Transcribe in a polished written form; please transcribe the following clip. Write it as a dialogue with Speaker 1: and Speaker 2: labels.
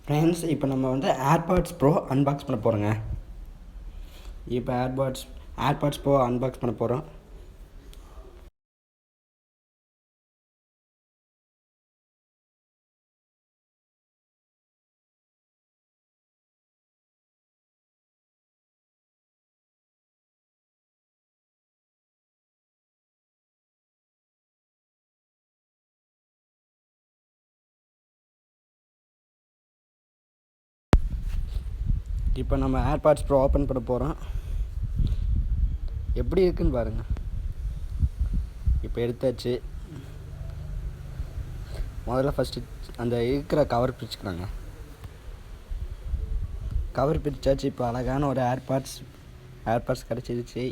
Speaker 1: Friends, இப்போ நம்ம வந்து ஏர்பாட்ஸ் ப்ரோ அன்பாக்ஸ் பண்ண போகிறோங்க. இப்போ ஏர்பாட்ஸ் ப்ரோ அன்பாக்ஸ் பண்ண போகிறோம். இப்போ நம்ம ஏர்பாட்ஸ் ப்ரோ ஓப்பன் பண்ண போகிறோம். எப்படி இருக்குன்னு பாருங்கள். இப்போ எடுத்தாச்சு. முதல்ல ஃபஸ்ட்டு அந்த இருக்கிற கவர் பிரிச்சுக்கிறாங்க. கவர் பிரித்தாச்சு. இப்போ அழகான ஒரு ஏர்பாட்ஸ் கிடச்சிருச்சு.